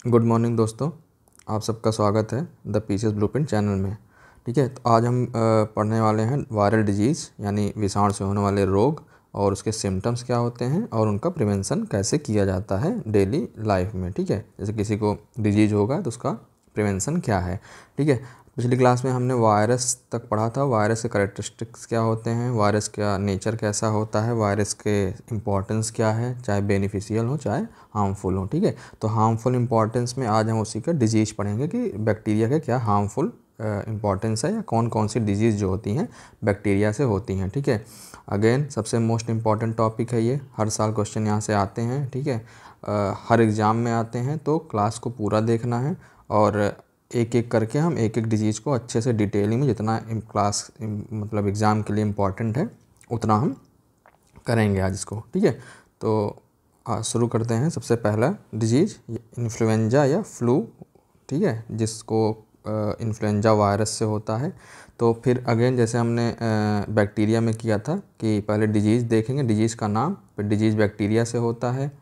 Good morning दोस्तों, आप सबका स्वागत है द पीसीएस ब्लूप्रिंट चैनल में। ठीक है, तो आज हम पढ़ने वाले हैं वायरल डिजीज़ यानी विषाणु से होने वाले रोग और उसके सिम्टम्स क्या होते हैं और उनका प्रिवेंशन कैसे किया जाता है डेली लाइफ में। ठीक है, जैसे किसी को डिजीज़ होगा तो उसका प्रिवेंशन क्या है। ठीक है, पिछली क्लास में हमने वायरस तक पढ़ा था। वायरस के कैरेक्टरिस्टिक्स क्या होते हैं, वायरस का नेचर कैसा होता है, वायरस के इम्पोर्टेंस क्या है, चाहे बेनिफिशियल हो चाहे हार्मफुल हो। ठीक है, तो हार्मफुल इम्पोर्टेंस में आज हम उसी का डिजीज़ पढ़ेंगे कि बैक्टीरिया के क्या हार्मफुल इम्पॉर्टेंस है या कौन कौन सी डिजीज़ जो होती हैं बैक्टीरिया से होती हैं। ठीक है, अगेन सबसे मोस्ट इम्पॉर्टेंट टॉपिक है ये, हर साल क्वेश्चन यहाँ से आते हैं। ठीक है, हर एग्ज़ाम में आते हैं, तो क्लास को पूरा देखना है और एक एक करके हम एक एक डिजीज़ को अच्छे से डिटेलिंग में जितना क्लास मतलब एग्ज़ाम के लिए इम्पॉर्टेंट है उतना हम करेंगे आज इसको। ठीक है, तो शुरू करते हैं। सबसे पहला डिजीज़ इन्फ्लुएंजा या फ्लू। ठीक है, जिसको इन्फ्लुएंजा वायरस से होता है। तो फिर अगेन जैसे हमने बैक्टीरिया में किया था कि पहले डिजीज़ देखेंगे, डिजीज़ का नाम, फिर डिजीज़ बैक्टीरिया से होता है,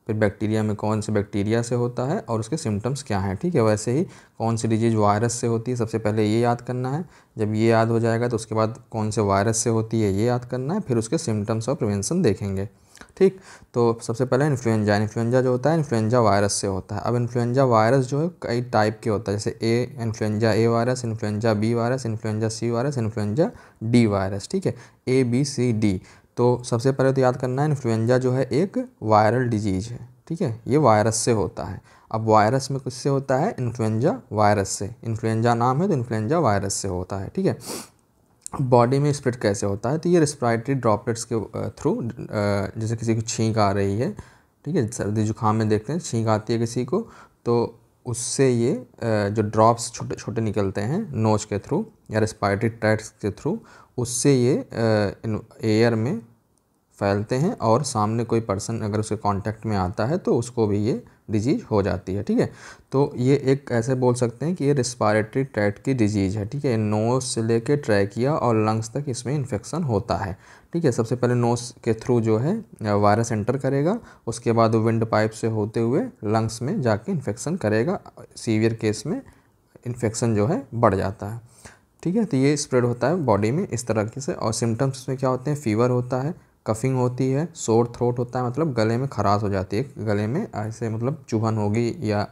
फिर बैक्टीरिया में कौन से बैक्टीरिया से होता है और उसके सिम्टम्स क्या हैं। ठीक है, वैसे ही कौन सी डिजीज़ वायरस से होती है सबसे पहले ये याद करना है। जब ये याद हो जाएगा तो उसके बाद कौन से वायरस से होती है ये याद करना है, फिर उसके सिम्टम्स और प्रिवेंशन देखेंगे। ठीक, तो सबसे पहले इन्फ्लुएंजा जो होता है इन्फ्लुएंजा वायरस से होता है। अब इन्फ्लुएंजा वायरस जो है कई टाइप के होता है, जैसे influenza A virus, influenza B virus, influenza C virus, influenza D virus. ठीक है, ए बी सी डी। तो सबसे पहले तो याद करना है इन्फ्लुएंजा जो है एक वायरल डिजीज़ है। ठीक है, ये वायरस से होता है। अब वायरस में किससे होता है, इन्फ्लुएंजा वायरस से। इन्फ्लुएंजा नाम है तो इन्फ्लुएंजा वायरस से होता है। ठीक है, बॉडी में स्प्रेड कैसे होता है, तो ये रेस्पिरेटरी ड्रॉपलेट्स के थ्रू, जैसे किसी को छींक आ रही है, ठीक है, सर्दी जुकाम में देखते हैं छींक आती है किसी को, तो उससे ये जो ड्रॉप्स छोटे छोटे निकलते हैं नोज के थ्रू या रेस्पिरेटरी ट्रैक्ट्स के थ्रू, उससे ये एयर में फैलते हैं और सामने कोई पर्सन अगर उसके कांटेक्ट में आता है तो उसको भी ये डिजीज़ हो जाती है। ठीक है, तो ये एक ऐसे बोल सकते हैं कि ये रेस्पिरेटरी ट्रैक्ट की डिजीज़ है। ठीक है, नोज़ से लेके ट्रैकिया और लंग्स तक इसमें इन्फेक्शन होता है। ठीक है, सबसे पहले नोज़ के थ्रू जो है वायरस एंटर करेगा, उसके बाद वो विंड पाइप से होते हुए लंग्स में जाके इन्फेक्शन करेगा। सीवियर केस में इन्फेक्शन जो है बढ़ जाता है। ठीक है, तो ये स्प्रेड होता है बॉडी में इस तरीके से। और सिम्टम्स में क्या होते हैं, फीवर होता है, कफिंग होती है, सोर थ्रोट होता है, मतलब गले में खराश हो जाती है, गले में ऐसे मतलब चुभन होगी या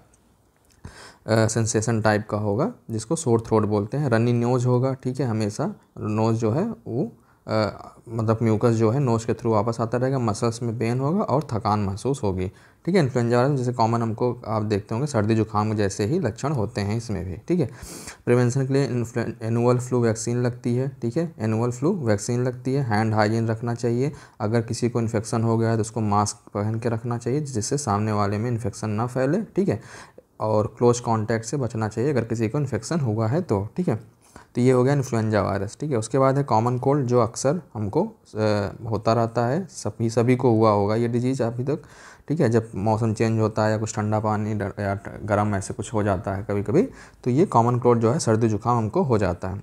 सेंसेशन टाइप का होगा जिसको सोर थ्रोट बोलते हैं। रनी नोज होगा। ठीक है, हमेशा नोज जो है वो मतलब म्यूकस जो है नोज के थ्रू वापस आता रहेगा, मसल्स में पेन होगा और थकान महसूस होगी। ठीक है, इन्फ्लुएंजा वायरस जैसे कॉमन हमको आप देखते होंगे सर्दी जुकाम जैसे ही लक्षण होते हैं इसमें भी। ठीक है, प्रिवेंशन के लिए एनुअल फ्लू वैक्सीन लगती है। ठीक है, एनुअल फ्लू वैक्सीन लगती है। हैंड हाइजीन रखना चाहिए, अगर किसी को इन्फेक्शन हो गया है तो उसको मास्क पहन के रखना चाहिए जिससे सामने वाले में इन्फेक्शन ना फैले। ठीक है, और क्लोज कांटेक्ट से बचना चाहिए अगर किसी को इन्फेक्शन हुआ है तो। ठीक है, तो ये हो गया इन्फ्लुएंजा वायरस। ठीक है, उसके बाद है कॉमन कोल्ड जो अक्सर हमको होता रहता है, सभी को हुआ होगा ये डिजीज़ अभी तक। ठीक है, जब मौसम चेंज होता है या कुछ ठंडा पानी या गर्म ऐसे कुछ हो जाता है कभी कभी, तो ये कॉमन कोल्ड जो है सर्दी जुकाम हमको हो जाता है।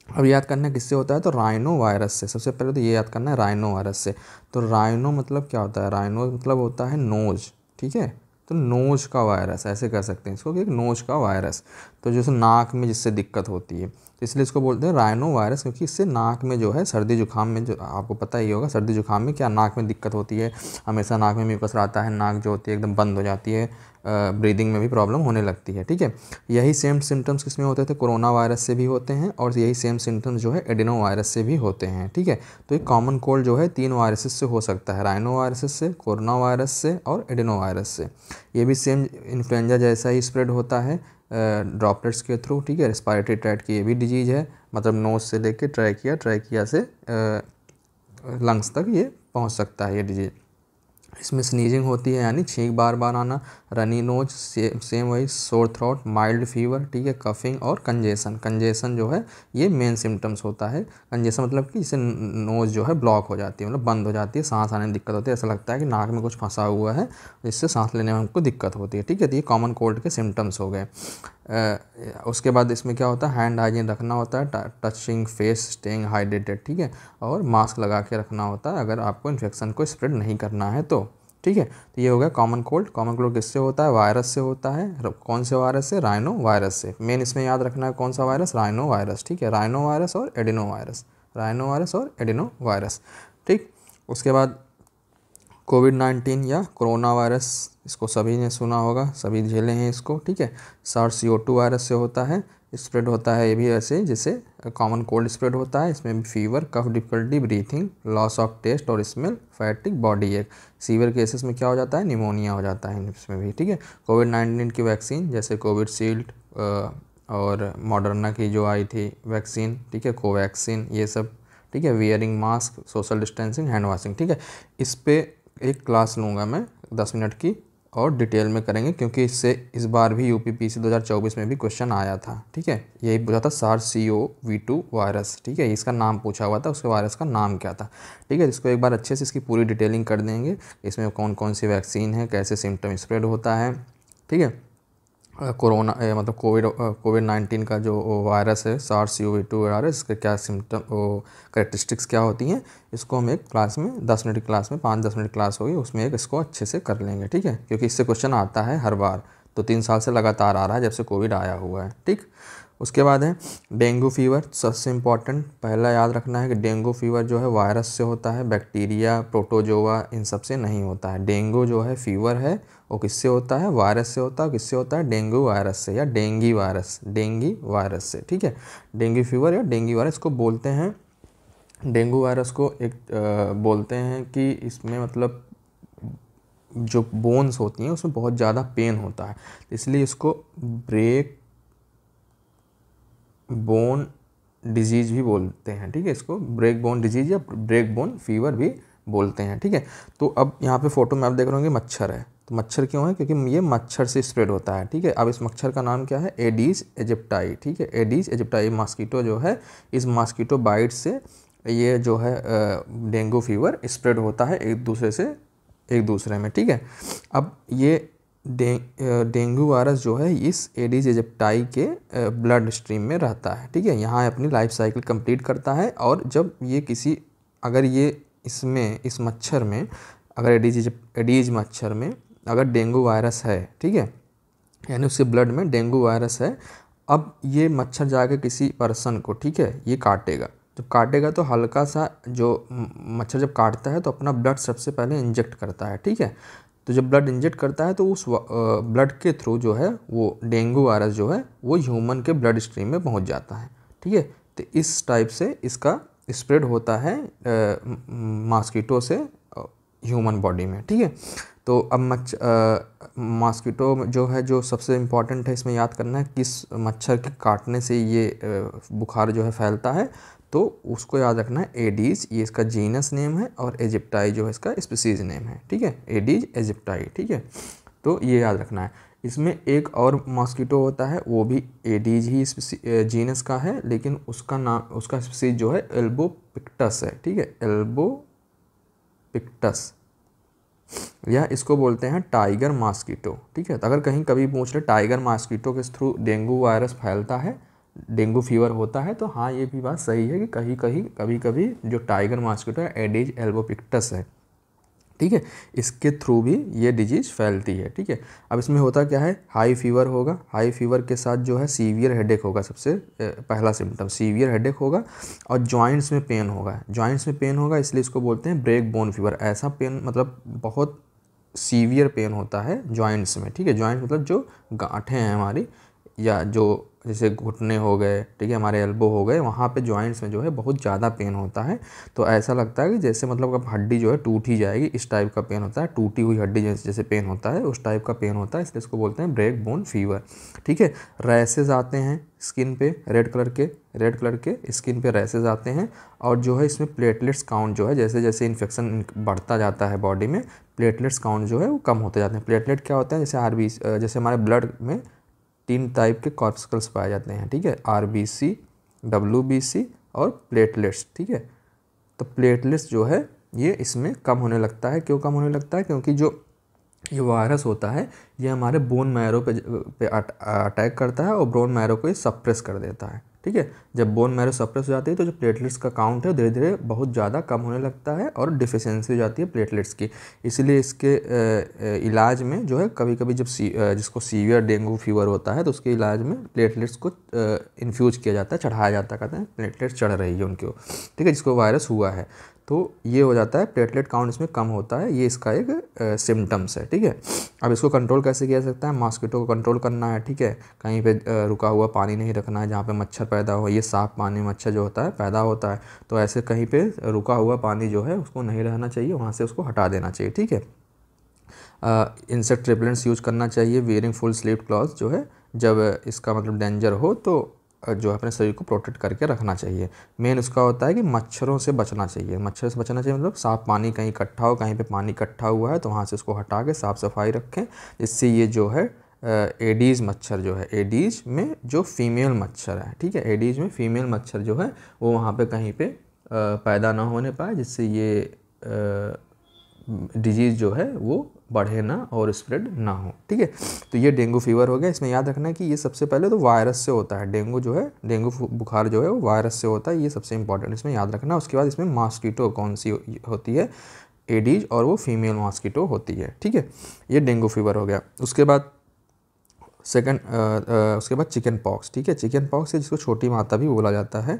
अब याद करना है किससे होता है, तो राइनो वायरस से। सबसे पहले तो ये याद करना है राइनो वायरस से। तो राइनो मतलब क्या होता है, राइनो मतलब होता है नोज। ठीक है, तो नोज का वायरस ऐसे कह सकते हैं इसको कि एक नोज का वायरस, तो जैसे नाक में जिससे दिक्कत होती है तो इसलिए इसको बोलते हैं राइनो वायरस, क्योंकि इससे नाक में जो है सर्दी जुकाम में, जो आपको पता ही होगा सर्दी जुकाम में क्या नाक में दिक्कत होती है, हमेशा नाक में म्यूकस रहता है, नाक जो होती है एकदम बंद हो जाती है, ब्रीदिंग में भी प्रॉब्लम होने लगती है। ठीक है, यही सेम सिम्टम्स किसमें होते थे, कोरोना वायरस से भी होते हैं और यही सेम सिम्टम्स जो है एडिनो वायरस से भी होते हैं। ठीक है, तो एक कॉमन कोल्ड जो है 3 वायरसेस से हो सकता है, राइनो वायरस से, कोरोना वायरस से और एडिनो वायरस से। ये भी सेम इन्फ्लुएंजा जैसा ही स्प्रेड होता है ड्रॉपलेट्स के थ्रू। ठीक है, रेस्पिरेटरी ट्रैक्ट की ये भी डिजीज़ है, मतलब नोज से लेके ट्रैकिया से लंग्स तक ये पहुंच सकता है ये डिजीज़। इसमें स्नीजिंग होती है यानी छींक बार बार आना, रनी नोज, सेम वही सोर थ्रोट, माइल्ड फीवर। ठीक है, कफिंग और कंजेशन जो है ये मेन सिम्टम्स होता है। कंजेशन मतलब कि जैसे नोज जो है ब्लॉक हो जाती है, मतलब बंद हो जाती है, सांस आने में दिक्कत होती है, ऐसा लगता है कि नाक में कुछ फंसा हुआ है जिससे सांस लेने में हमको दिक्कत होती है। ठीक है, तो ये कॉमन कोल्ड के सिम्टम्स हो गए। उसके बाद इसमें क्या होता है, हैंड हाइजीन रखना होता है, टचिंग फेस, स्टेइंग हाइड्रेटेड। ठीक है, और मास्क लगा के रखना होता है अगर आपको इन्फेक्शन को स्प्रेड नहीं करना है तो। ठीक है। तो ये हो गया कॉमन कोल्ड। कॉमन कोल्ड किससे होता है? वायरस से होता है। कौन से वायरस से? राइनो वायरस से। मेन इसमें याद रखना है कौन सा वायरस? राइनो वायरस, ठीक है। राइनो वायरस और एडिनो वायरस, राइनो वायरस और एडिनो वायरस, ठीक। उसके बाद कोविड-19 या कोरोना वायरस, इसको सभी ने सुना होगा, सभी झेले हैं इसको, ठीक है। SARS-CoV-2 वायरस से होता है, स्प्रेड होता है ये भी ऐसे जैसे कॉमन कोल्ड स्प्रेड होता है। इसमें भी fever, cough, difficulty breathing, loss of taste और smell, fatigue, body ache. Severe cases में क्या हो जाता है? निमोनिया हो जाता है इसमें भी, ठीक है। कोविड-19 की वैक्सीन जैसे कोविशील्ड और मॉडर्ना की जो आई थी वैक्सीन, ठीक है, कोवैक्सीन, ये सब, ठीक है। Wearing mask, social distancing, hand washing, ठीक है। इस पे एक क्लास लूँगा मैं 10 मिनट की और डिटेल में करेंगे, क्योंकि इससे इस बार भी यूपीपीसी 2024 में भी क्वेश्चन आया था, ठीक है। यही पूछा था SARS-CoV-2 वायरस, ठीक है। इसका नाम पूछा हुआ था, उसके वायरस का नाम क्या था, ठीक है। इसको एक बार अच्छे से इसकी पूरी डिटेलिंग कर देंगे, इसमें कौन कौन सी वैक्सीन है, कैसे सिम्टम स्प्रेड होता है, ठीक है। कोरोना मतलब कोविड-19 का जो वायरस है SARS-CoV-2 वायरस, इसके क्या सिम्टम कैरेक्टरिस्टिक्स क्या होती हैं, इसको हम एक क्लास में 10 मिनट की क्लास में 5-10 मिनट क्लास होगी उसमें एक इसको अच्छे से कर लेंगे, ठीक है। क्योंकि इससे क्वेश्चन आता है हर बार, तो 3 साल से लगातार आ रहा है जब से कोविड आया हुआ है, ठीक। उसके बाद है डेंगू फीवर, सबसे इम्पॉर्टेंट पहला याद रखना है कि डेंगू फीवर जो है वायरस से होता है, बैक्टीरिया, प्रोटोजोआ, इन सब से नहीं होता है। डेंगू जो है फीवर है वो किससे होता है? वायरस से होता है। किससे होता है? डेंगू वायरस से या डेंगी वायरस, डेंगी वायरस से, ठीक है। डेंगू फीवर या डेंगी वायरस को बोलते हैं, डेंगू वायरस को एक बोलते हैं कि इसमें मतलब जो बोन्स होती हैं उसमें बहुत ज़्यादा पेन होता है, इसलिए इसको ब्रेक बोन डिजीज़ भी बोलते हैं, ठीक है। इसको ब्रेक बोन डिजीज़ या ब्रेक बोन फीवर भी बोलते हैं, ठीक है। तो अब यहाँ पे फोटो में आप देख रहे होंगे मच्छर है, तो मच्छर क्यों है? क्योंकि ये मच्छर से स्प्रेड होता है, ठीक है। अब इस मच्छर का नाम क्या है? एडीज एजिप्टाई, ठीक है। एडीज एजिप्टाई मॉस्किटो जो है, इस मॉस्किटो बाइट से ये जो है डेंगू फीवर स्प्रेड होता है एक दूसरे से एक दूसरे में, ठीक है। अब ये डेंगू वायरस जो है इस एडीज एजिप्टाई के ब्लड स्ट्रीम में रहता है, ठीक है। यहाँ अपनी लाइफ साइकिल कंप्लीट करता है, और जब ये अगर ये इसमें इस मच्छर में अगर एडीज मच्छर में अगर डेंगू वायरस है, ठीक है, यानी उसके ब्लड में डेंगू वायरस है, अब ये मच्छर जाकर किसी पर्सन को, ठीक है, ये काटेगा। जब काटेगा तो हल्का सा जो मच्छर जब काटता है तो अपना ब्लड सबसे पहले इंजेक्ट करता है, ठीक है। तो जब ब्लड इंजेक्ट करता है तो उस ब्लड के थ्रू जो है वो डेंगू वायरस जो है वो ह्यूमन के ब्लड स्ट्रीम में पहुंच जाता है, ठीक है। तो इस टाइप से इसका स्प्रेड होता है मॉस्किटो से ह्यूमन बॉडी में, ठीक है। तो अब मॉस्किटो जो है, जो सबसे इम्पॉर्टेंट है इसमें याद करना है किस मच्छर के काटने से ये बुखार जो है फैलता है, तो उसको याद रखना है एडीज, ये इसका जीनस नेम है, और एजिप्टाई जो है इसका स्पीसीज नेम है, ठीक है। एडीज एजिप्टाई, ठीक है। तो ये याद रखना है। इसमें एक और मॉस्किटो होता है, वो भी एडीज ही जीनस का है, लेकिन उसका नाम, उसका स्पीसीज जो है एल्बोपिक्टस है, ठीक है। एल्बोपिक्टस, या इसको बोलते हैं टाइगर मॉस्किटो, ठीक है। तो अगर कहीं कभी पूछ रहे टाइगर मॉस्किटो के थ्रू डेंगू वायरस फैलता है, डेंगू फीवर होता है, तो हाँ ये भी बात सही है कि कभी कभी जो टाइगर मॉस्किटो है एडीज एल्बोपिक्टस है, ठीक है, इसके थ्रू भी ये डिजीज़ फैलती है, ठीक है। अब इसमें होता क्या है? हाई फीवर होगा, हाई फीवर के साथ जो है सीवियर हेडेक होगा, सबसे पहला सिम्टम सीवियर हेडेक होगा, और जॉइंट्स में पेन होगा, जॉइंट्स में पेन होगा, इसलिए इसको बोलते हैं ब्रेक बोन फीवर। ऐसा पेन मतलब बहुत सीवियर पेन होता है जॉइंट्स में, ठीक है। जॉइंट मतलब जो गांठें हैं हमारी, या जो जैसे घुटने हो गए, ठीक है, हमारे एल्बो हो गए, वहाँ पे जॉइंट्स में जो है बहुत ज़्यादा पेन होता है। तो ऐसा लगता है कि जैसे मतलब अब हड्डी जो है टूट ही जाएगी, इस टाइप का पेन होता है। टूटी हुई हड्डी जैसे पेन होता है उस टाइप का पेन होता है, इसलिए इसको बोलते हैं ब्रेक बोन फीवर, ठीक है। रैसेज आते हैं स्किन पे, रेड कलर के स्किन पे रैसेज आते हैं, और जो है इसमें प्लेटलेट्स काउंट जो है जैसे जैसे इन्फेक्शन बढ़ता जाता है बॉडी में, प्लेटलेट्स काउंट जो है वो कम होते जाते हैं। प्लेटलेट क्या होते हैं? जैसे हमारे ब्लड में 3 टाइप के कॉर्पस्कल्स पाए जाते हैं, ठीक है, RBC, WBC और प्लेटलेट्स, ठीक है। तो प्लेटलेट्स जो है ये इसमें कम होने लगता है। क्यों कम होने लगता है? क्योंकि जो ये वायरस होता है ये हमारे बोन मैरो पे अटैक करता है, और बोन मैरो को ये सप्रेस कर देता है, ठीक है। जब बोन मैरो सप्रेस हो जाती है तो जो प्लेटलेट्स का काउंट है धीरे धीरे बहुत ज़्यादा कम होने लगता है और डिफिशियंसी हो जाती है प्लेटलेट्स की। इसलिए इसके इलाज में जो है कभी कभी जब जिसको सीवियर डेंगू फीवर होता है तो उसके इलाज में प्लेटलेट्स को इन्फ्यूज किया जाता है, चढ़ाया जाता है, कहते हैं प्लेटलेट्स चढ़ रही है उनको, ठीक है, जिसको वायरस हुआ है। तो ये हो जाता है, प्लेटलेट काउंट इसमें कम होता है, ये इसका एक सिम्टम्स है, ठीक है। अब इसको कंट्रोल कैसे किया जा सकता है? मॉस्किटो को कंट्रोल करना है, ठीक है। कहीं पे रुका हुआ पानी नहीं रखना है जहाँ पे मच्छर पैदा हो, ये साफ पानी मच्छर जो होता है पैदा होता है, तो ऐसे कहीं पे रुका हुआ पानी जो है उसको नहीं रहना चाहिए, वहाँ से उसको हटा देना चाहिए, ठीक है। इंसेक्ट रिपेलेंट्स यूज करना चाहिए। वेयरिंग फुल स्लीव क्लॉथ जो है, जब इसका मतलब डेंजर हो तो जो है अपने शरीर को प्रोटेक्ट करके रखना चाहिए। मेन उसका होता है कि मच्छरों से बचना चाहिए। मच्छर से बचना चाहिए मतलब साफ़ पानी कहीं इकट्ठा हो, कहीं पे पानी इकट्ठा हुआ है तो वहाँ से उसको हटा के साफ़ सफाई रखें, जिससे ये जो है एडीज़ मच्छर जो है, एडीज़ में जो फीमेल मच्छर है, ठीक है, एडीज़ में फीमेल मच्छर जो है वो वहाँ पे कहीं पे पैदा ना होने पाए, जिससे ये डिजीज़ जो है वो बढ़े ना और स्प्रेड ना हो, ठीक है। तो ये डेंगू फीवर हो गया। इसमें याद रखना है कि ये सबसे पहले तो वायरस से होता है, डेंगू जो है, डेंगू बुखार जो है वो वायरस से होता है, ये सबसे इंपॉर्टेंट इसमें याद रखना। उसके बाद इसमें मॉस्किटो कौन सी होती है? एडीज, और वो फीमेल मॉस्किटो होती है, ठीक है। ये डेंगू फीवर हो गया। उसके बाद उसके बाद चिकन पॉक्स, ठीक है। चिकन पॉक्स है जिसको छोटी माता भी बोला जाता है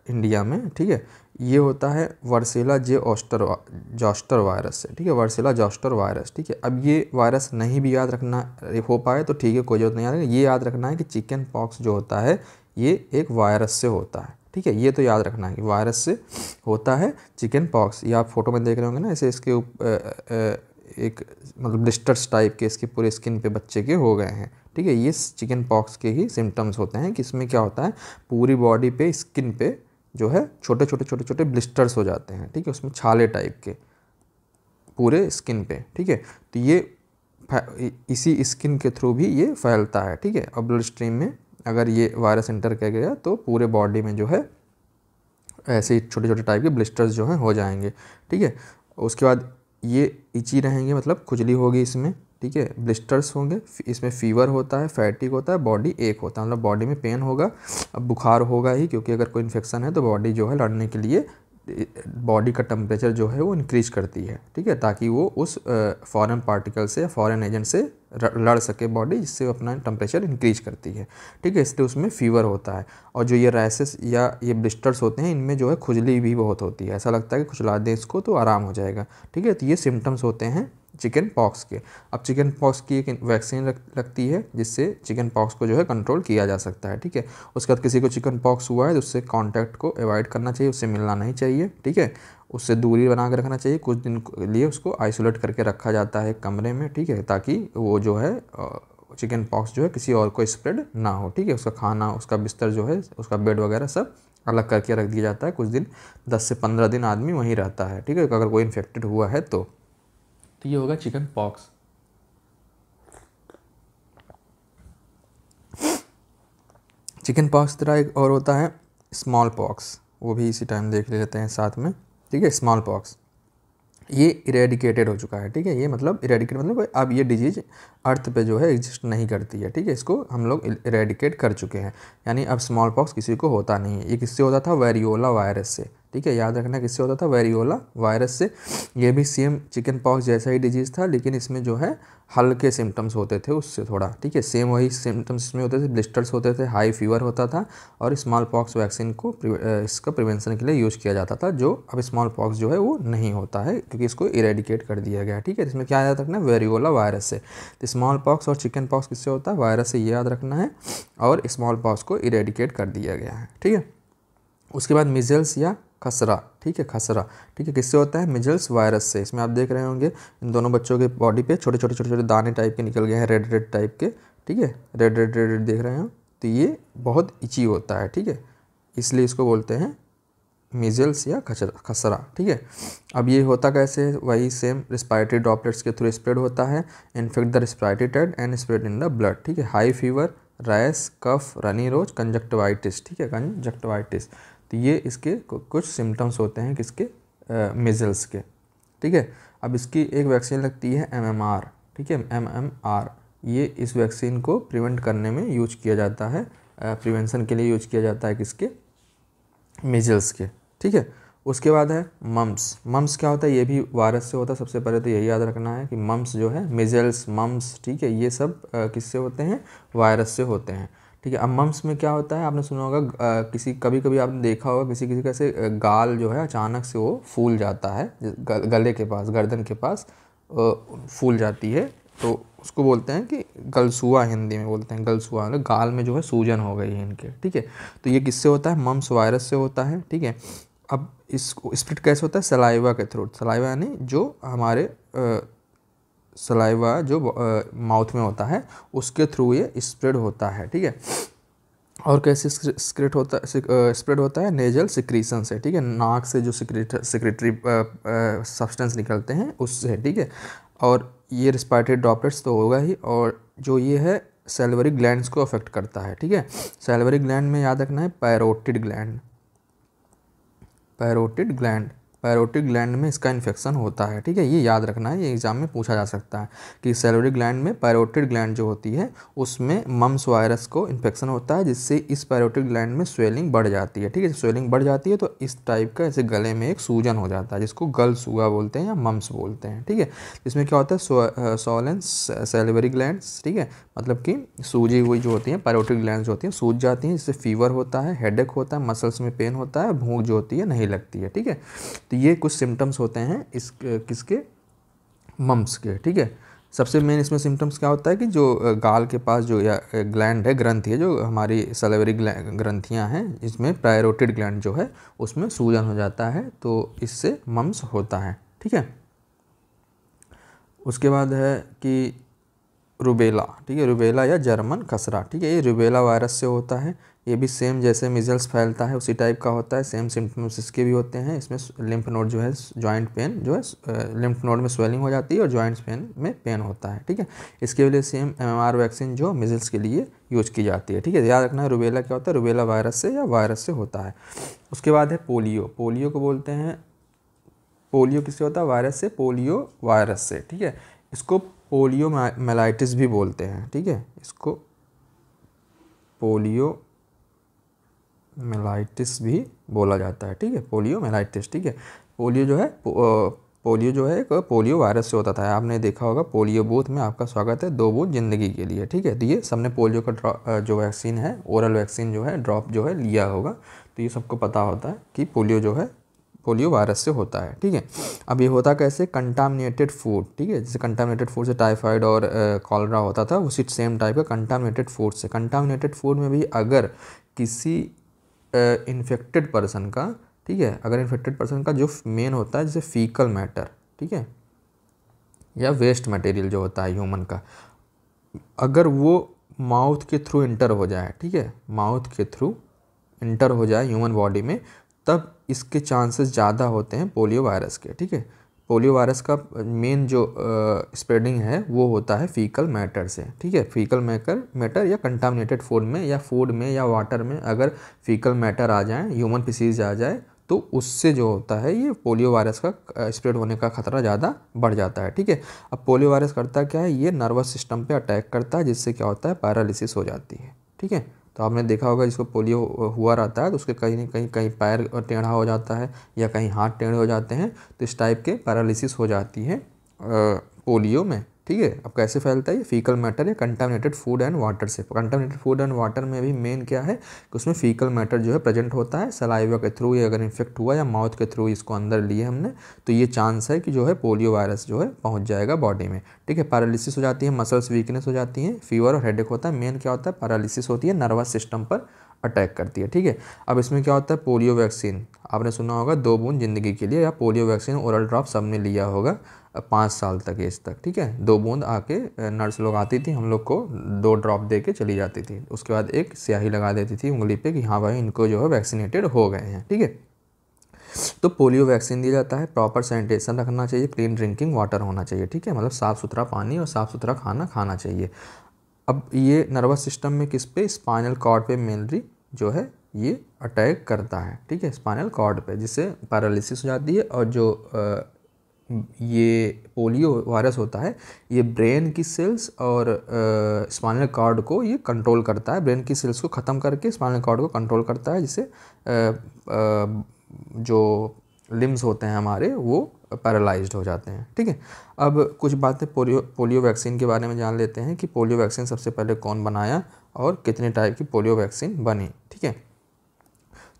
इंडिया में, ठीक है। ये होता है वर्सेला जोस्टर वायरस से, ठीक है, वर्सेला जोस्टर वायरस, ठीक है। अब ये वायरस नहीं भी याद रखना हो पाए तो ठीक है, कोई जरूरत नहीं याद रखना। ये याद रखना है कि चिकन पॉक्स जो होता है ये एक वायरस से होता है, ठीक है। ये तो याद रखना है कि वायरस से होता है चिकन पॉक्स। ये आप फोटो में देख रहे होंगे ना, ऐसे इसके एक मतलब ब्लिस्टर्स टाइप के इसके पूरे स्किन पे बच्चे के हो गए हैं, ठीक है। ये चिकन पॉक्स के ही सिम्टम्स होते हैं कि इसमें क्या होता है, पूरी बॉडी पे स्किन पे जो है छोटे छोटे ब्लिस्टर्स हो जाते हैं, ठीक है, उसमें छाले टाइप के पूरे स्किन पे, ठीक है। तो ये इसी स्किन के थ्रू भी ये फैलता है, ठीक है। और ब्लड स्ट्रीम में अगर ये वायरस एंटर कर गया तो पूरे बॉडी में जो है ऐसे ही छोटे छोटे टाइप के ब्लिस्टर्स जो हैं हो जाएंगे, ठीक है। उसके बाद ये इची रहेंगे, मतलब खुजली होगी इसमें, ठीक है, ब्लिस्टर्स होंगे, इसमें फीवर होता है, फैटिक होता है, बॉडी एक होता है, मतलब बॉडी में पेन होगा। अब बुखार होगा ही, क्योंकि अगर कोई इन्फेक्शन है तो बॉडी जो है लड़ने के लिए बॉडी का टेम्परेचर जो है वो इंक्रीज करती है, ठीक है, ताकि वो उस फॉरेन पार्टिकल से या फॉरेन एजेंट से लड़ सके बॉडी, जिससे वो अपना टेम्परेचर इंक्रीज करती है, ठीक है। इसलिए उसमें फीवर होता है। और जो ये रैसेस या ये ब्लिस्टर्स होते हैं इनमें जो है खुजली भी बहुत होती है, ऐसा लगता है कि खुजला दें इसको तो आराम हो जाएगा, ठीक है। तो ये सिम्टम्स होते हैं चिकन पॉक्स के। अब चिकन पॉक्स की एक वैक्सीन लगती है जिससे चिकन पॉक्स को जो है कंट्रोल किया जा सकता है, ठीक है। उसके बाद किसी को चिकन पॉक्स हुआ है तो उससे कांटेक्ट को अवॉइड करना चाहिए, उससे मिलना नहीं चाहिए, ठीक है, उससे दूरी बना के रखना चाहिए। कुछ दिन के लिए उसको आइसोलेट करके रखा जाता है कमरे में, ठीक है, ताकि वो जो है चिकन पॉक्स जो है किसी और को स्प्रेड ना हो, ठीक है। उसका खाना, उसका बिस्तर जो है, उसका बेड वगैरह सब अलग करके रख दिया जाता है। कुछ दिन 10 से 15 दिन आदमी वहीं रहता है, ठीक है, अगर कोई इन्फेक्टेड हुआ है तो ये होगा चिकन पॉक्स। चिकन पॉक्स तरह एक और होता है स्मॉल पॉक्स, वो भी इसी टाइम देख लेते हैं साथ में, ठीक है। स्मॉल पॉक्स ये इरेडिकेटेड हो चुका है, ठीक है। ये मतलब इरेडिकेट मतलब अब ये डिजीज अर्थ पे जो है एग्जिस्ट नहीं करती है, ठीक है, इसको हम लोग इरेडिकेट कर चुके हैं, यानी अब स्मॉल पॉक्स किसी को होता नहीं है। ये किससे होता था? वेरियोला वायरस से, ठीक है, याद रखना किससे होता था? वेरियोला वायरस से। ये भी सेम चिकन पॉक्स जैसा ही डिजीज़ था, लेकिन इसमें जो है हल्के सिम्टम्स होते थे उससे थोड़ा, ठीक है। सेम वही सिम्टम्स इसमें होते थे, ब्लिस्टर्स होते थे, हाई फीवर होता था, और स्मॉल पॉक्स वैक्सीन को इसका प्रिवेंशन के लिए यूज़ किया जाता था, जो अब स्मॉल पॉक्स जो है वो नहीं होता है क्योंकि इसको इरेडिकेट कर दिया गया है, ठीक है। इसमें क्या याद रखना है? वेरियोला वायरस से। तो स्मॉल पॉक्स और चिकन पॉक्स किससे होता है? वायरस से, ये याद रखना है, और स्मॉल पॉक्स को इरेडिकेट कर दिया गया है, ठीक है। उसके बाद मिजल्स या खसरा, ठीक है, खसरा, ठीक है, किससे होता है? मिजल्स वायरस से। इसमें आप देख रहे होंगे इन दोनों बच्चों के बॉडी पे छोटे छोटे दाने टाइप के निकल गए हैं, रेड रेड टाइप के, ठीक है, रेड रेड रेड रेड देख रहे हैं। तो ये बहुत इची होता है, ठीक है, इसलिए इसको बोलते हैं मिजल्स या खसरा, ठीक है। अब ये होता कैसे है? वही सेम रिस्पायरेटरी ड्रॉपलेट्स के थ्रू स्प्रेड होता है, infect the respiratory tract and spread in the blood, ठीक है। हाई फीवर, रैश, कफ, रनी रोज, कंजक्टिवाइटिस, ठीक है, कंजक्टिवाइटिस। तो ये इसके कुछ सिम्टम्स होते हैं किसके? मिजल्स के, ठीक है। अब इसकी एक वैक्सीन लगती है MMR, ठीक है, MMR। ये इस वैक्सीन को प्रिवेंट करने में यूज किया जाता है प्रिवेंशन के लिए यूज किया जाता है किसके, मीजल्स के, ठीक है। उसके बाद है मम्स। मम्स क्या होता है, ये भी वायरस से होता है। सबसे पहले तो यही याद रखना है कि मम्स जो है, मिजल्स, मम्स, ठीक है, ये सब किससे होते हैं, वायरस से होते हैं, ठीक है। अब मम्स में क्या होता है, आपने सुना होगा किसी, कभी कभी आपने देखा होगा किसी किसी का से गाल जो है अचानक से वो फूल जाता है, गले के पास, गर्दन के पास फूल जाती है, तो उसको बोलते हैं कि गलसुआ, हिंदी में बोलते हैं गलसुआ, मतलब गाल में जो है सूजन हो गई है इनके, ठीक है। तो ये किससे होता है, मम्स वायरस से होता है, ठीक है। अब इसको स्प्रेड कैसे होता है, सलाइवा के थ्रू। सलाइवा यानी जो हमारे सलाइवा जो माउथ में होता है उसके थ्रू ये स्प्रेड होता है, ठीक है। और कैसे स्प्रेड होता है, नेजल सिक्रीशन से, ठीक है, नाक से जो सिक्रेटरी सब्सटेंस निकलते हैं उससे, ठीक है। और ये रिस्पायरेटरी ड्रॉपलेट्स तो होगा ही, और जो ये है सैलिवरी ग्लैंड्स को अफेक्ट करता है, ठीक है। सैलिवरी ग्लैंड में याद रखना है parotid gland, parotid gland, parotid gland में इसका इन्फेक्शन होता है, ठीक है। ये याद रखना है, ये एग्जाम में पूछा जा सकता है कि सैलिवरी ग्लैंड में पैरोटिड ग्लैंड जो होती है उसमें मम्स वायरस को इन्फेक्शन होता है, जिससे इस पैरोटिड ग्लैंड में स्वेलिंग बढ़ जाती है, ठीक है। स्वेलिंग बढ़ जाती है तो इस टाइप का ऐसे गले में एक सूजन हो जाता है, जिसको गलसुआ बोलते हैं या मम्स बोलते हैं, ठीक है। इसमें क्या होता है, सोलन सैलिवरी ग्लैंड्स, ठीक है, मतलब कि सूजी हुई जो होती हैं पैरोटिड ग्लैंड्स जो होती हैं सूज जाती हैं, जिससे फीवर होता है, हेडेक होता है, मसल्स में पेन होता है, भूख जो होती है नहीं लगती है, ठीक है। तो ये कुछ सिम्टम्स होते हैं इस किसके, मम्स के, ठीक है। सबसे मेन इसमें सिम्टम्स क्या होता है कि जो गाल के पास जो या ग्लैंड है, ग्रंथि है, जो हमारी सैलिवरी ग्रंथियां हैं, इसमें पैरोटिड ग्लैंड जो है उसमें सूजन हो जाता है, तो इससे मम्स होता है, ठीक है। उसके बाद है कि रुबेला, ठीक है, रुबेला या जर्मन खसरा, ठीक है, ये रुबेला वायरस से होता है। ये भी सेम जैसे मिजल्स फैलता है उसी टाइप का होता है, सेम सिम्टम्स इसके भी होते हैं। इसमें लिम्फ नोड जो है, जॉइंट पेन जो है, लिम्फ नोड में स्वेलिंग हो जाती है और जॉइंट्स पेन में पेन होता है, ठीक है। इसके लिए सेम MMR वैक्सीन जो मिजल्स के लिए यूज की जाती है, ठीक है। याद रखना है रुबेला क्या होता है, रुबेला वायरस से या वायरस से होता है। उसके बाद है पोलियो। पोलियो को बोलते हैं, पोलियो किससे होता है, वायरस से, पोलियो वायरस से, ठीक है। इसको पोलियो मेलाइटिस भी बोलते हैं, ठीक है, इसको पोलियो मेलाइटिस भी बोला जाता है, ठीक है, पोलियो मेलाइटिस, ठीक है। पोलियो जो है पोलियो जो है एक पोलियो वायरस से होता था। आपने देखा होगा पोलियो बूथ में आपका स्वागत है 2 बूंद जिंदगी के लिए, ठीक है। तो ये सबने पोलियो का जो वैक्सीन है, ओरल वैक्सीन जो है, ड्रॉप जो है लिया होगा, तो ये सबको पता होता है कि पोलियो जो है पोलियो वायरस से होता है, ठीक है। अब ये होता कैसे, कंटामिनेटेड फूड, ठीक है, जैसे कंटामिनेटेड फूड से टाइफाइड और कॉलरा होता था, उसी सेम टाइप का कंटामिनेटेड फूड से। कंटामिनेटेड फूड में भी अगर किसी इन्फेक्टेड पर्सन का, ठीक है, अगर इन्फेक्टेड पर्सन का जो मेन होता है जैसे फीकल मैटर, ठीक है, या वेस्ट मटेरियल जो होता है ह्यूमन का, अगर वो माउथ के थ्रू इंटर हो जाए, ठीक है, माउथ के थ्रू इंटर हो जाए ह्यूमन बॉडी में, तब इसके चांसेस ज़्यादा होते हैं पोलियो वायरस के, ठीक है। पोलियो वायरस का मेन जो स्प्रेडिंग है वो होता है फीकल मैटर से, ठीक है। फीकल मैटर या कंटामिनेटेड फूड में या फूड में या वाटर में अगर फीकल मैटर आ जाए, ह्यूमन फिसीज आ जाए, तो उससे जो होता है ये पोलियो वायरस का स्प्रेड होने का खतरा ज़्यादा बढ़ जाता है, ठीक है। अब पोलियो वायरस करता क्या है, ये नर्वस सिस्टम पे अटैक करता है, जिससे क्या होता है, पैरालिसिस हो जाती है, ठीक है। तो आपने देखा होगा जिसको पोलियो हुआ रहता है तो उसके कहीं न कहीं पैर टेढ़ा हो जाता है या कहीं हाथ टेढ़े हो जाते हैं, तो इस टाइप के पैरालिसिस हो जाती है पोलियो में, ठीक है। अब कैसे फैलता है ये, फीकल मैटर या कंटामिनेटेड फूड एंड वाटर से। कंटामिनेटेड फूड एंड वाटर में भी मेन क्या है कि उसमें फीकल मैटर जो है प्रेजेंट होता है, सलाइवा के थ्रू ये अगर इन्फेक्ट हुआ या माउथ के थ्रू इसको अंदर लिए हमने, तो ये चांस है कि जो है पोलियो वायरस जो है पहुंच जाएगा बॉडी में, ठीक है। पैरालिसिस हो जाती है, मसल्स वीकनेस हो जाती हैं, फीवर और हेडेक होता है। मेन क्या होता है, पैरालिसिस होती है, नर्वस सिस्टम पर अटैक करती है, ठीक है। अब इसमें क्या होता है, पोलियो वैक्सीन आपने सुना होगा 2 बूंद जिंदगी के लिए, या पोलियो वैक्सीन ओरल ड्रॉप सबने लिया होगा 5 साल तक एज तक, ठीक है। 2 बूंद आके नर्स लोग आती थी, हम लोग को 2 ड्रॉप दे के चली जाती थी, उसके बाद एक स्याही लगा देती थी उंगली पे कि हाँ भाई इनको जो है वैक्सीनेटेड हो गए हैं, ठीक है। तो पोलियो वैक्सीन दिया जाता है, प्रॉपर सैनिटेशन रखना चाहिए, क्लीन ड्रिंकिंग वाटर होना चाहिए, ठीक है, मतलब साफ़ सुथरा पानी और साफ़ सुथरा खाना खाना चाहिए। अब ये नर्वस सिस्टम में किस पे, स्पाइनल कॉर्ड पे मेनली जो है ये अटैक करता है, ठीक है, स्पाइनल कॉर्ड पे, जिससे पैरालिसिस हो जाती है और जो ये पोलियो वायरस होता है ये ब्रेन की सेल्स और स्पाइनल कॉर्ड को ये कंट्रोल करता है। ब्रेन की सेल्स को ख़त्म करके स्पाइनल कॉर्ड को कंट्रोल करता है, जिससे जो लिम्स होते हैं हमारे वो पैरालाइज्ड हो जाते हैं। ठीक है, अब कुछ बातें पोलियो वैक्सीन के बारे में जान लेते हैं कि पोलियो वैक्सीन सबसे पहले कौन बनाया और कितने टाइप की पोलियो वैक्सीन बनी। ठीक है,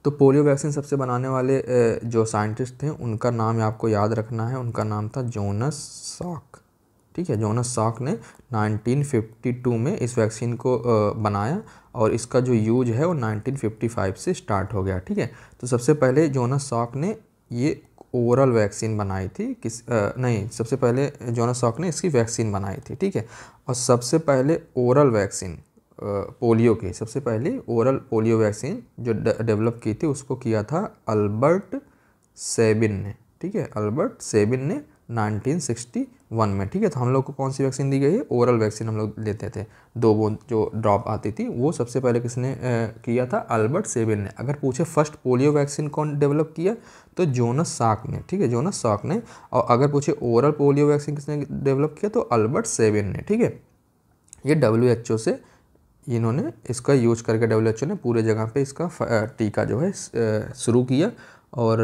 तो पोलियो वैक्सीन सबसे बनाने वाले जो साइंटिस्ट थे उनका नाम आपको याद रखना है। उनका नाम था जोनास साक। ठीक है, जोनास साक ने 1952 में इस वैक्सीन को बनाया और इसका जो यूज है वो 1955 से स्टार्ट हो गया। ठीक है, तो सबसे पहले जोनास साक ने ये ओरल वैक्सीन बनाई थी नहीं, सबसे पहले जोनास साक ने इसकी वैक्सीन बनाई थी। ठीक है, और सबसे पहले ओरल वैक्सीन पोलियो की सबसे पहली ओरल पोलियो वैक्सीन जो डेवलप की थी उसको किया था अल्बर्ट सेबिन ने। ठीक है, अल्बर्ट सेबिन ने 1961 में। ठीक है, तो हम लोग को कौन सी वैक्सीन दी गई है? ओरल वैक्सीन हम लोग लेते थे, 2 बूंद जो ड्रॉप आती थी, वो सबसे पहले किसने किया था? अल्बर्ट सेबिन ने। अगर पूछे फर्स्ट पोलियो वैक्सीन कौन डेवलप किया तो जोनास साक ने। ठीक है, जोनास साक ने। और अगर पूछे ओरल पोलियो वैक्सीन किसने डेवलप किया तो अल्बर्ट सेबिन ने। ठीक है, ये WHO से इन्होंने इसका यूज करके WHO ने पूरे जगह पे इसका टीका जो है शुरू किया। और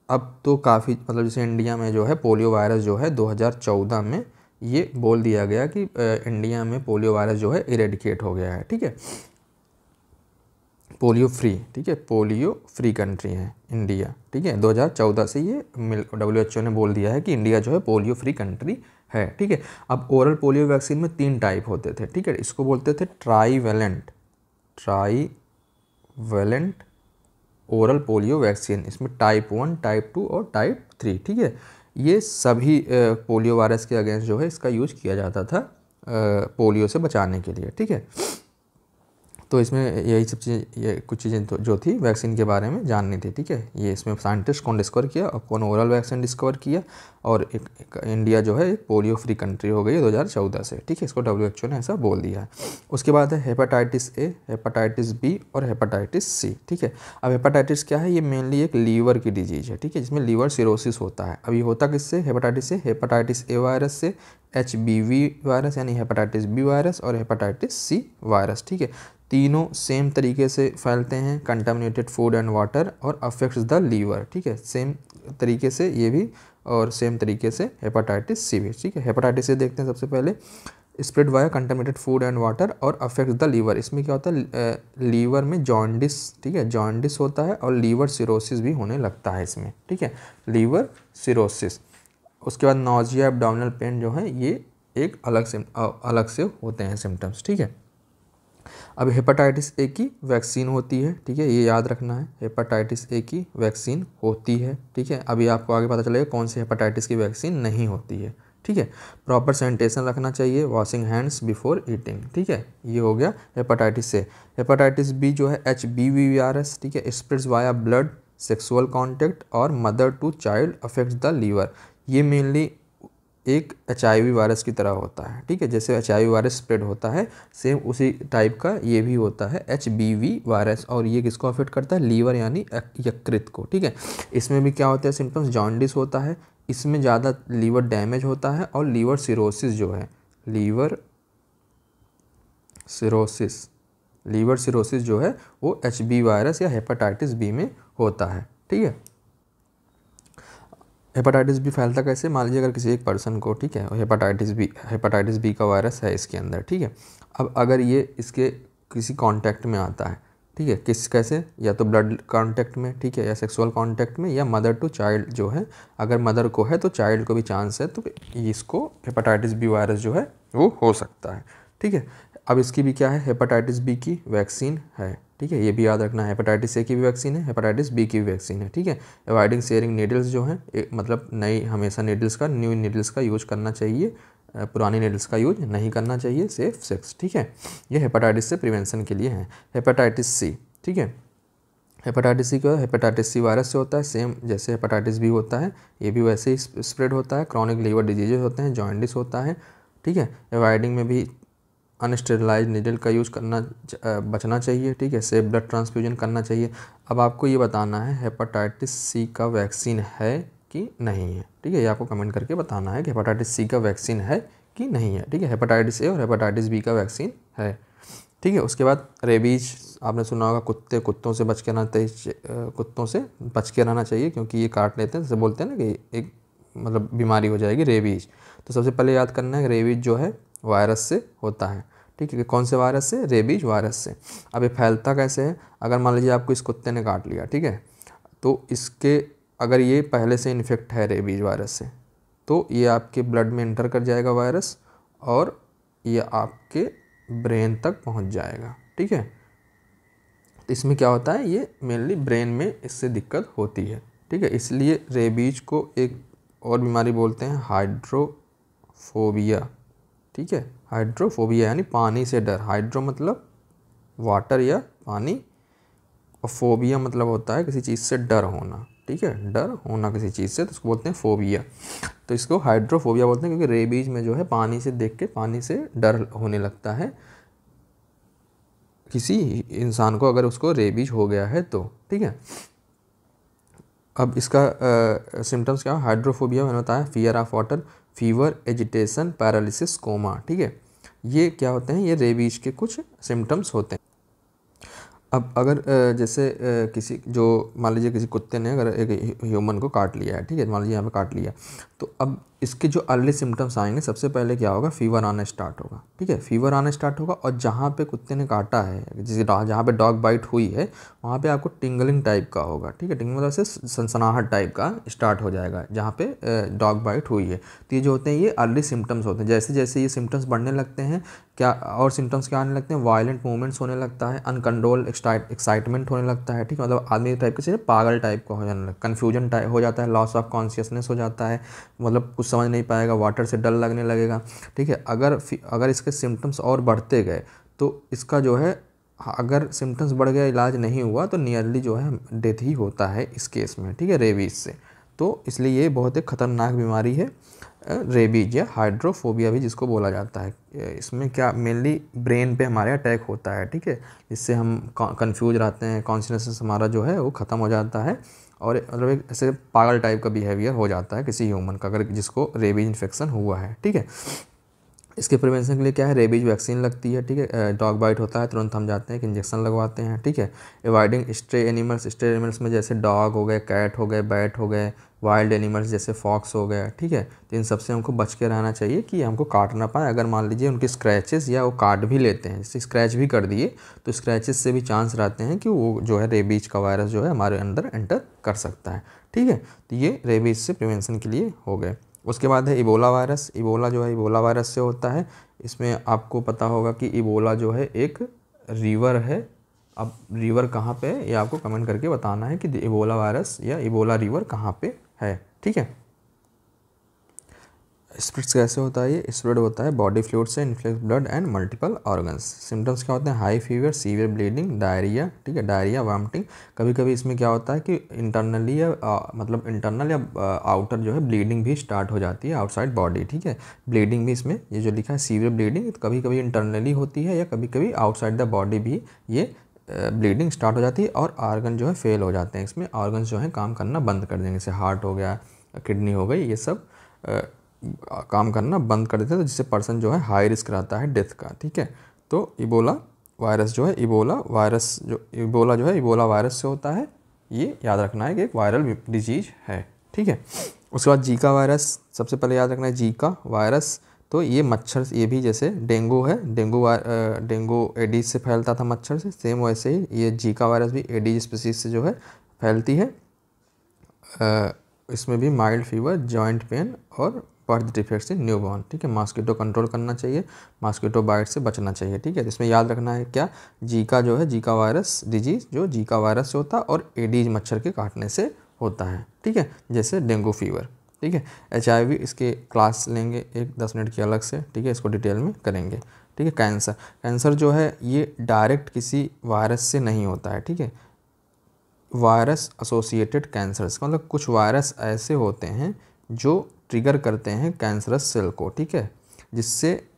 अब तो काफ़ी मतलब जैसे इंडिया में जो है पोलियो वायरस जो है 2014 में ये बोल दिया गया कि इंडिया में पोलियो वायरस जो है इरेडिकेट हो गया है। ठीक है, पोलियो फ्री। ठीक है, पोलियो फ्री कंट्री है इंडिया। ठीक है, 2014 से ये WHO ने बोल दिया है कि इंडिया जो है पोलियो फ्री कंट्री है। ठीक है, अब ओरल पोलियो वैक्सीन में 3 टाइप होते थे। ठीक है, इसको बोलते थे ट्राईवैलेंट ओरल पोलियो वैक्सीन। इसमें टाइप 1, टाइप 2 और टाइप 3। ठीक है, ये सभी पोलियो वायरस के अगेंस्ट जो है इसका यूज किया जाता था पोलियो से बचाने के लिए। ठीक है, तो इसमें यही सब चीज़ ये कुछ चीज़ें जो थी वैक्सीन के बारे में जाननी थी। ठीक है, ये इसमें साइंटिस्ट कौन डिस्कवर किया और कौन ओरल वैक्सीन डिस्कवर किया, और एक इंडिया जो है एक पोलियो फ्री कंट्री हो गई है 2014 से। ठीक है, इसको WHO ने ऐसा बोल दिया है। उसके बाद है हेपेटाइटिस ए, हेपेटाइटिस बी और हेपेटाइटिस सी। ठीक है, अब हेपेटाइटिस क्या है? ये मेनली एक लीवर की डिजीज है। ठीक है, जिसमें लीवर सिरोसिस होता है। अब ये होता किससे? हेपेटाइटिस से, हेपेटाइटिस ए वायरस से, HBV वायरस यानी हेपेटाइटिस बी वायरस और हेपेटाइटिस सी वायरस। ठीक है, तीनों सेम तरीके से फैलते हैं, कंटामिनेटेड फूड एंड वाटर और अफेक्ट्स द लीवर। ठीक है, सेम तरीके से ये भी और सेम तरीके से हेपेटाइटिस सी भी। ठीक है, हेपेटाइटिस से देखते हैं सबसे पहले, spread via contaminated food and water और अफेक्ट्स द लीवर। इसमें क्या होता है? लीवर में जॉन्डिस। ठीक है, जॉन्डिस होता है और लीवर सिरोसिस भी होने लगता है इसमें। ठीक है, लीवर सिरोसिस। उसके बाद नॉजिया, एब्डोमिनल पेन जो है ये एक अलग से होते हैं सिम्टम्स। ठीक है, अब हेपेटाइटिस ए की वैक्सीन होती है। ठीक है, ये याद रखना है, हेपेटाइटिस ए की वैक्सीन होती है। ठीक है, अभी आपको आगे पता चलेगा कौन सी हेपेटाइटिस की वैक्सीन नहीं होती है। ठीक है, प्रॉपर सैनिटेशन रखना चाहिए, वॉशिंग हैंड्स बिफोर ईटिंग। ठीक है, ये हो गया हेपेटाइटिस ए। हेपेटाइटिस बी जो है HBV वायरस। ठीक है, spreads via blood, sexual contact और mother to child affects the liver. ये मेनली एक HIV वायरस की तरह होता है। ठीक है, जैसे HIV वायरस स्प्रेड होता है सेम उसी टाइप का ये भी होता है HBV वायरस। और ये किसको अफेक्ट करता है? लीवर यानी यकृत को। ठीक है, इसमें भी क्या होता है सिम्टम्स? जॉन्डिस होता है, इसमें ज़्यादा लीवर डैमेज होता है और लीवर सिरोसिस जो है, लीवर सिरोसिस जो है वो HB वायरस या हेपेटाइटिस बी में होता है। ठीक है, हेपेटाइटिस बी फैलता कैसे? मान लीजिए अगर किसी एक पर्सन को, ठीक है, हेपेटाइटिस बी का वायरस है इसके अंदर। ठीक है, अब अगर ये इसके किसी कांटेक्ट में आता है, ठीक है, कैसे? या तो ब्लड कांटेक्ट में, ठीक है, या सेक्सुअल कांटेक्ट में, या मदर टू चाइल्ड जो है, अगर मदर को है तो चाइल्ड को भी चांस है, तो इसको हेपेटाइटिस बी वायरस जो है वो हो सकता है। ठीक है, अब इसकी भी क्या है? हेपेटाइटिस बी की वैक्सीन है। ठीक है, ये भी याद रखना है, हेपेटाइटिस ए की भी वैक्सीन है, हेपेटाइटिस बी की भी वैक्सीन है। ठीक है, अवॉइडिंग शेयरिंग नीडल्स जो है मतलब नई हमेशा न्यू नीडल्स का यूज करना चाहिए, पुरानी नीडल्स का यूज नहीं करना चाहिए, सेफ सेक्स। ठीक है, ये हेपेटाइटिस से प्रिवेंशन के लिए है। हेपेटाइटिस सी, ठीक है, हेपेटाइटिस सी क्या है? हेपेटाइटिस सी वायरस से होता है, सेम जैसे हेपेटाइटिस बी होता है, ये भी वैसे ही स्प्रेड होता है। क्रॉनिक लीवर डिजीजेज होते हैं, जॉन्डिस होता है। ठीक है, अवॉइडिंग में भी अनस्टेरिलाइज नीडल का यूज़ करना बचना चाहिए। ठीक है, सेफ ब्लड ट्रांसफ्यूजन करना चाहिए। अब आपको ये बताना है हेपेटाइटिस सी का वैक्सीन है कि नहीं है। ठीक है, ये आपको कमेंट करके बताना है कि हेपेटाइटिस सी का वैक्सीन है कि नहीं है। ठीक है, हेपेटाइटिस ए और हेपेटाइटिस बी का वैक्सीन है। ठीक है, उसके बाद रेबीज आपने सुना होगा, कुत्तों से बच के रहना चाहिए क्योंकि ये काट लेते हैं। जैसे बोलते हैं ना कि एक मतलब बीमारी हो जाएगी रेबीज। तो सबसे पहले याद करना है कि रेबीज जो है वायरस से होता है। ठीक है, कौन से वायरस से? रेबीज वायरस से। अब ये फैलता कैसे है? अगर मान लीजिए आपको इस कुत्ते ने काट लिया, ठीक है, तो इसके अगर ये पहले से इन्फेक्ट है रेबीज वायरस से, तो ये आपके ब्लड में एंटर कर जाएगा वायरस और ये आपके ब्रेन तक पहुंच जाएगा। ठीक है, तो इसमें क्या होता है, ये मेनली ब्रेन में इससे दिक्कत होती है। ठीक है, इसलिए रेबीज को एक और बीमारी बोलते हैं हाइड्रोफोबिया। ठीक है, हाइड्रोफोबिया यानी पानी से डर। हाइड्रो मतलब वाटर या पानी, और फोबिया मतलब होता है किसी चीज़ से डर होना। ठीक है, डर होना किसी चीज़ से, तो उसको बोलते हैं फोबिया। तो इसको हाइड्रोफोबिया बोलते हैं क्योंकि रेबीज में जो है पानी से देख के पानी से डर होने लगता है किसी इंसान को, अगर उसको रेबीज हो गया है तो। ठीक है, अब इसका सिम्टम्स क्या? हाइड्रोफोबिया मैंने बताया, fear of water, fever, agitation, paralysis, coma. ठीक है, ये क्या होते हैं? ये रेबीज के कुछ सिम्टम्स होते हैं। अब अगर जैसे किसी जो मान लीजिए किसी कुत्ते ने अगर एक ह्यूमन को काट लिया है, ठीक है, मान लीजिए यहाँ पे काट लिया, तो अब इसके जो अर्ली सिम्टम्स आएंगे, सबसे पहले क्या होगा? फीवर आना स्टार्ट होगा। ठीक है, फीवर आना स्टार्ट होगा, और जहाँ पे कुत्ते ने काटा है, जहाँ पे डॉग बाइट हुई है, वहाँ पे आपको टिंगलिंग टाइप का होगा। ठीक है, टिंगलिंग मतलब से सनसनाहट टाइप का स्टार्ट हो जाएगा जहाँ पे डॉग बाइट हुई है। तो ये जो होते हैं ये अर्ली सिम्टम्स होते हैं। जैसे जैसे ये सिम्टम्स बढ़ने लगते हैं, क्या और सिम्टम्स क्या आने लगते हैं? वायलेंट मूवमेंट्स होने लगता है, अनकंट्रोल एक्साइटमेंट होने लगता है। ठीक है, मतलब आदमी टाइप के चीज़ें पागल टाइप का हो जाने लगता है, कन्फ्यूजन टाइप हो जाता है, लॉस ऑफ कॉन्शियसनेस हो जाता है, मतलब कुछ समझ नहीं पाएगा, वाटर से डर लगने लगेगा। ठीक है, अगर इसके सिम्टम्स और बढ़ते गए तो इसका जो है, अगर सिम्टम्स बढ़ गया, इलाज नहीं हुआ, तो नियरली जो है डेथ ही होता है इस केस में। ठीक है, रेबीज से। तो इसलिए ये बहुत ही खतरनाक बीमारी है रेबीज या हाइड्रोफोबिया भी जिसको बोला जाता है। इसमें क्या मेनली ब्रेन पे हमारे अटैक होता है। ठीक है, जिससे हम कंफ्यूज रहते हैं, कॉन्शियसनेस हमारा जो है वो ख़त्म हो जाता है, और मतलब एक ऐसे पागल टाइप का बिहेवियर हो जाता है किसी ह्यूमन का, अगर जिसको रेबीज इन्फेक्शन हुआ है। ठीक है, इसके प्रिवेंशन के लिए क्या है? रेबीज वैक्सीन लगती है। ठीक है, डॉग बाइट होता है तुरंत हम जाते हैं कि इंजेक्शन लगवाते हैं। ठीक है, अवॉइडिंग स्ट्रे एनिमल्स में जैसे डॉग हो गए, कैट हो गए, बैट हो गए, वाइल्ड एनिमल्स जैसे फॉक्स हो गया। ठीक है, तो इन सबसे हमको बच के रहना चाहिए कि हमको काट ना पाए। अगर मान लीजिए उनके स्क्रैचेस या वो काट भी लेते हैं, जैसे स्क्रैच भी कर दिए, तो स्क्रैचेस से भी चांस रहते हैं कि वो जो है रेबीज का वायरस जो है हमारे अंदर एंटर कर सकता है। ठीक है, तो ये रेबीज से प्रिवेंशन के लिए हो गए। उसके बाद है इबोला वायरस। इबोला जो है इबोला वायरस से होता है। इसमें आपको पता होगा कि इबोला जो है एक रिवर है। अब रिवर कहाँ पे है ये आपको कमेंट करके बताना है कि इबोला वायरस या इबोला रिवर कहाँ पे है। ठीक है, स्प्रेड्स कैसे होता है? ये स्प्रेड होता है बॉडी फ्लूइड से, influx blood and multiple organs. Symptoms क्या होते हैं? High fever, severe bleeding, diarrhoea. ठीक है, डायरिया, वॉमिटिंग। कभी कभी इसमें क्या होता है कि इंटरनली या मतलब इंटरनल या आउटर जो है ब्लीडिंग भी स्टार्ट हो जाती है आउटसाइड बॉडी। ठीक है, ब्लीडिंग भी इसमें ये जो लिखा है सीवियर ब्लीडिंग, तो कभी कभी इंटरनली होती है या कभी कभी आउटसाइड द बॉडी भी ये ब्लीडिंग स्टार्ट हो जाती है, और ऑर्गन जो है फेल हो जाते हैं। इसमें ऑर्गन्स जो है काम करना बंद कर देंगे, जैसे हार्ट हो गया, किडनी हो गई, ये सब काम करना बंद कर देते हैं, तो जिससे पर्सन जो है हाई रिस्क रहता है डेथ का। ठीक है, तो इबोला वायरस जो है इबोला वायरस से होता है। ये याद रखना है कि एक वायरल डिजीज है। ठीक है, उसके बाद जीका वायरस। सबसे पहले याद रखना है जीका वायरस, तो ये मच्छर, ये भी जैसे डेंगू है, डेंगू एडीज से फैलता था मच्छर से, सेम वैसे ही ये जीका वायरस भी एडीज स्पीसीज से जो है फैलती है। इसमें भी माइल्ड फीवर, जॉइंट पेन और बर्थ डिफेक्ट्स इन न्यूबॉर्न। ठीक है, मॉस्किटो कंट्रोल करना चाहिए, मॉस्किटो बाइट से बचना चाहिए। ठीक है, तो इसमें याद रखना है क्या? जीका जो है जीका वायरस डिजीज जो जीका वायरस से होता है और एडीज मच्छर के काटने से होता है। ठीक है, जैसे डेंगू फीवर। ठीक है, HIV इसके क्लास लेंगे एक 10 मिनट की अलग से। ठीक है, इसको डिटेल में करेंगे। ठीक है, कैंसर जो है ये डायरेक्ट किसी वायरस से नहीं होता है। ठीक है, वायरस एसोसिएटेड कैंसर्स, मतलब कुछ वायरस ऐसे होते हैं जो ट्रिगर करते हैं कैंसरस सेल को। ठीक है, जिससे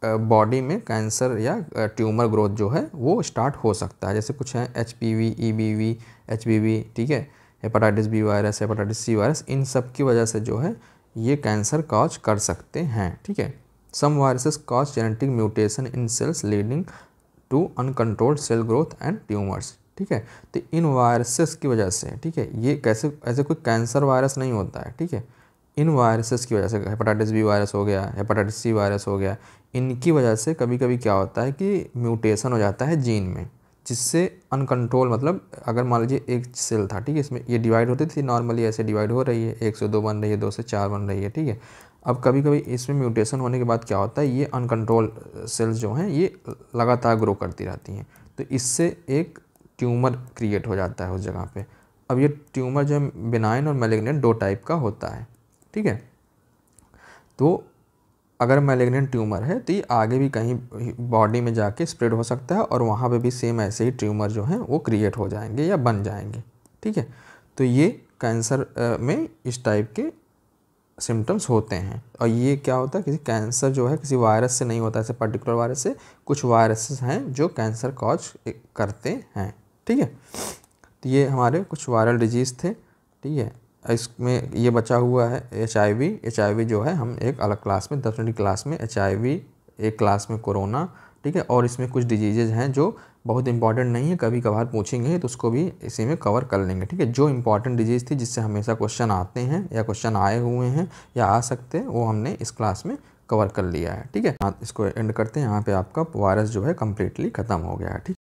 बॉडी में कैंसर या ट्यूमर ग्रोथ जो है वो स्टार्ट हो सकता है। जैसे कुछ हैं HPV, EBV, HBV। ठीक है, hepatitis B virus, hepatitis C virus, इन सब की वजह से जो है ये कैंसर कॉज कर सकते हैं। ठीक है, some viruses cause genetic mutation in cells leading to uncontrolled cell growth and tumours. ठीक है, तो इन वायरसेस की वजह से, ठीक है, ये कैसे ऐसे कोई कैंसर वायरस नहीं होता है। ठीक है, इन वायरसेस की वजह से, हेपेटाइटिस बी वायरस हो गया, हेपेटाइटिस सी वायरस हो गया, इनकी वजह से कभी कभी क्या होता है कि म्यूटेशन हो जाता है जीन में, जिससे अनकंट्रोल, मतलब अगर मान लीजिए एक सेल था, ठीक है, इसमें ये डिवाइड होती थी, नॉर्मली ऐसे डिवाइड हो रही है, 1 से 2 बन रही है, 2 से 4 बन रही है। ठीक है, अब कभी कभी इसमें म्यूटेशन होने के बाद क्या होता है, ये अनकंट्रोल सेल्स जो हैं ये लगातार ग्रो करती रहती हैं, तो इससे एक ट्यूमर क्रिएट हो जाता है उस जगह पे। अब ये ट्यूमर जो है बिनाइन और मैलिग्नेंट 2 टाइप का होता है। ठीक है, तो अगर मैलिग्नेंट ट्यूमर है तो ये आगे भी कहीं बॉडी में जाके स्प्रेड हो सकता है और वहाँ पे भी सेम ऐसे ही ट्यूमर जो हैं वो क्रिएट हो जाएंगे या बन जाएंगे। ठीक है, तो ये कैंसर में इस टाइप के सिम्टम्स होते हैं। और ये क्या होता है, किसी कैंसर जो है किसी वायरस से नहीं होता, ऐसे पर्टिकुलर वायरस से, कुछ वायरसेस हैं जो कैंसर कॉज करते हैं। ठीक है, तो ये हमारे कुछ वायरल डिजीज़ थे। ठीक है, इसमें ये बचा हुआ है HIV जो है हम एक अलग क्लास में 10वीं क्लास में, HIV एक क्लास में कोरोना। ठीक है, और इसमें कुछ डिजीजेज हैं जो बहुत इंपॉर्टेंट नहीं है, कभी कभार पूछेंगे तो उसको भी इसी में कवर कर लेंगे। ठीक है, जो इंपॉर्टेंट डिजीज़ थी जिससे हमेशा क्वेश्चन आते हैं या क्वेश्चन आए हुए हैं या आ सकते हैं, वो हमने इस क्लास में कवर कर लिया है। ठीक है, इसको एंड करते हैं यहाँ पे, आपका वायरस जो है कम्प्लीटली ख़त्म हो गया है। ठीक।